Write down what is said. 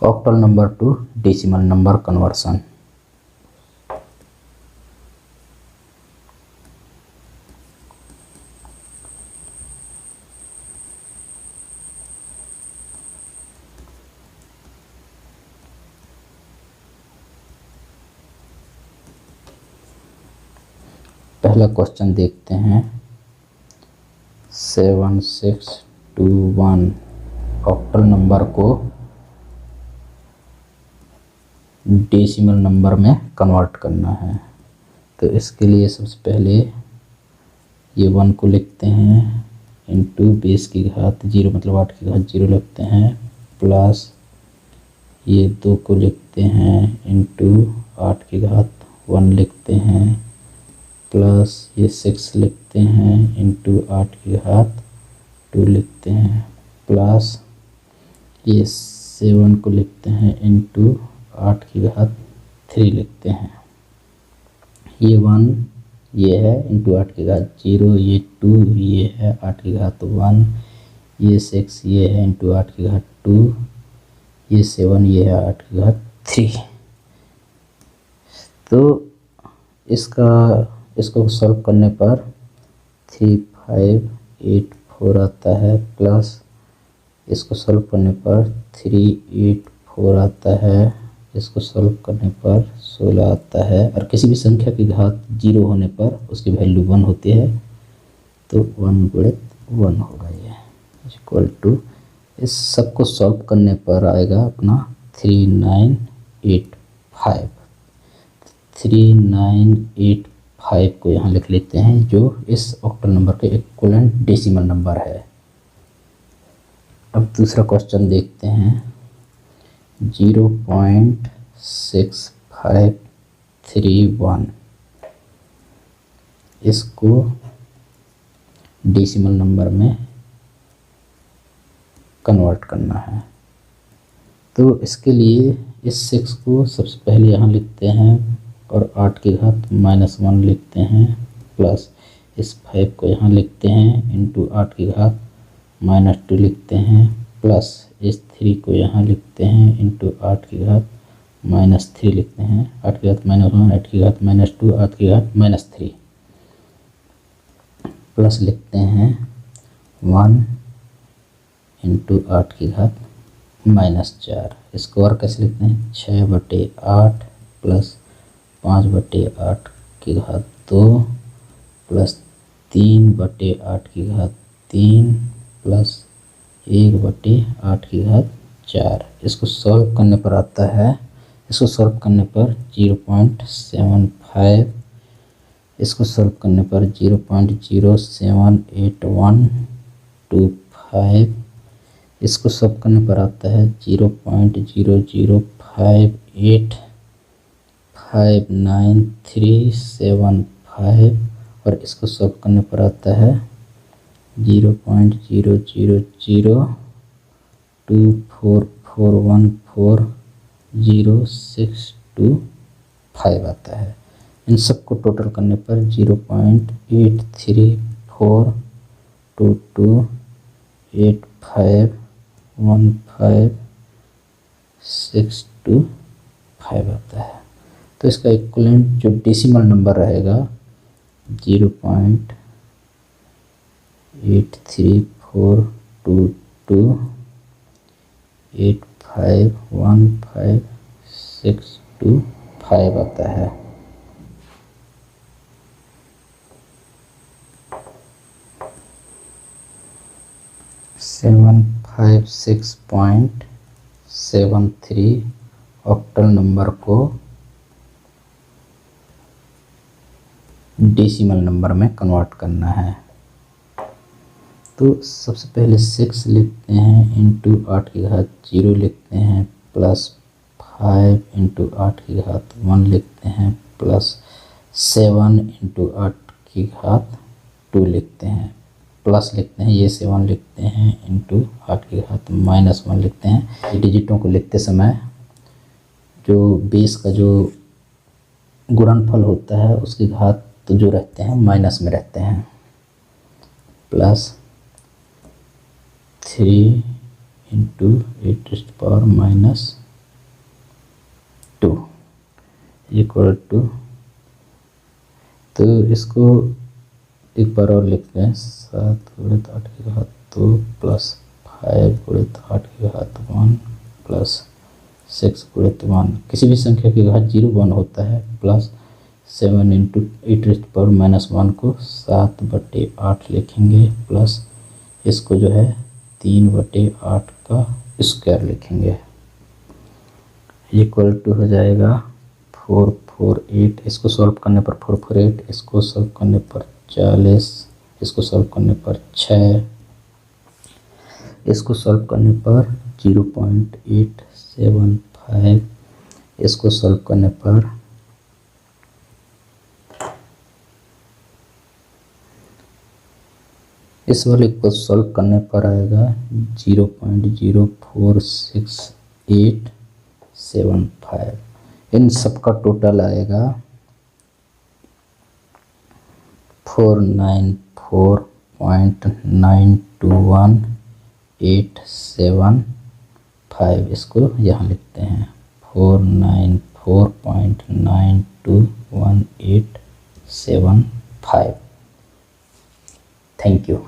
Octal number two decimal number conversion. पहला question देखते हैं। 7621 ऑक्टल नंबर को डेसिमल नंबर में कन्वर्ट करना है। तो इसके लिए सबसे पहले ये 1 को लिखते हैं इंटू बेस की घात 0 मतलब 8 की घात 0 लिखते हैं, प्लस ये 2 को लिखते हैं इंटू 8 की घात 1 लिखते हैं, प्लस ये 6 लिखते हैं इंटू 8 की घात 2 लिखते हैं, प्लस ये 7 को लिखते हैं इंटू 8 की घात 3 लिखते हैं। ये 1 ये है इंटू 8 की घात 0, ये 2 ये है 8 की घात 1, ये 6 ये है इंटू 8 की घात 2, ये 7 ये है 8 की घात 3। तो इसको सॉल्व करने पर 3584 आता है, प्लस इसको सॉल्व करने पर 384 आता है, इसको सॉल्व करने पर 16 आता है। और किसी भी संख्या की घात 0 होने पर उसकी वैल्यू 1 होती है, तो 1 गुणित 1 होगा ये इक्वल टू, इस सब को सॉल्व करने पर आएगा अपना 3985। 3985 को यहाँ लिख लेते हैं, जो इस ऑक्टल नंबर के इक्विवेलेंट डेसिमल नंबर है। अब दूसरा क्वेश्चन देखते हैं। 0.6531 इसको डेसिमल नंबर में कन्वर्ट करना है। तो इसके लिए इस 6 को सबसे पहले यहाँ लिखते हैं और 8 की घात -1 लिखते हैं, प्लस इस 5 को यहाँ लिखते हैं इंटू 8 की घात -2 लिखते हैं, प्लस इस 3 को यहाँ लिखते हैं इंटू 8 की घात -3 लिखते हैं, 8 की घात -1 8 की घात -2 8 की घात -3, प्लस लिखते हैं 1 इंटू 8 की घात -4। इसको और कैसे लिखते हैं, 6/8 प्लस 5/8 की घात 2 प्लस 3/8 की घात 3 प्लस 1/8 की घात 4। इसको सॉल्व करने पर आता है, इसको सॉल्व करने पर 0.75, इसको सॉल्व करने पर 0.078125, इसको सॉल्व करने पर आता है 0.005859375 और इसको सॉल्व करने पर आता है 0.00024414065 आता है। इन सबको टोटल करने पर 0.834228515625 आता है। तो इसका इक्विवेलेंट जो डेसिमल नंबर रहेगा 0.834228515625 आता है। सेवन 56.73 ऑक्टल नंबर को डेसिमल नंबर में कन्वर्ट करना है। तो सबसे पहले 6 लिखते हैं इंटू 8 की घात 0 लिखते हैं, प्लस 5 इंटू 8 की घात 1 लिखते हैं, प्लस 7 इंटू 8 की घात 2 लिखते हैं, प्लस लिखते हैं ये 7 लिखते हैं इंटू 8 की घात -1 लिखते हैं। ये डिजिटों को लिखते समय जो बेस का जो गुणनफल होता है उसकी घात तो जो रहते हैं माइनस में रहते हैं, प्लस 3 इंटू 8⁻⁻⁻⁻⁻⁻⁻⁻⁻⁻⁻⁻⁻⁻⁻⁻⁻⁻⁻⁻⁻⁻⁻⁻⁻⁻⁻⁻⁻⁻⁻⁻⁻⁻⁻⁻⁻⁻⁻⁻ 2 इक्वल टू, तो इसको एक बार और लिखते हैं, 7 गुणित 8 की घात 2 प्लस 5 गुणित 8 की घात 1 प्लस 6 गुणित 1, किसी भी संख्या की घात 0 1 होता है, प्लस 7 इंटू e⁻⁻1 को 7/8 लिखेंगे, प्लस इसको जो है 3/8 का स्क्वायर लिखेंगे, इक्वल टू हो जाएगा 448। इसको सॉल्व करने पर 448, इसको सॉल्व करने पर 40, इसको सॉल्व करने पर 6, इसको सॉल्व करने पर 0.875, इसको सॉल्व करने पर इस वाले को सॉल्व करने पर आएगा 0.0467875। इन सब का टोटल आएगा 494.921875। इसको यहाँ लिखते हैं 494.921875। Thank you.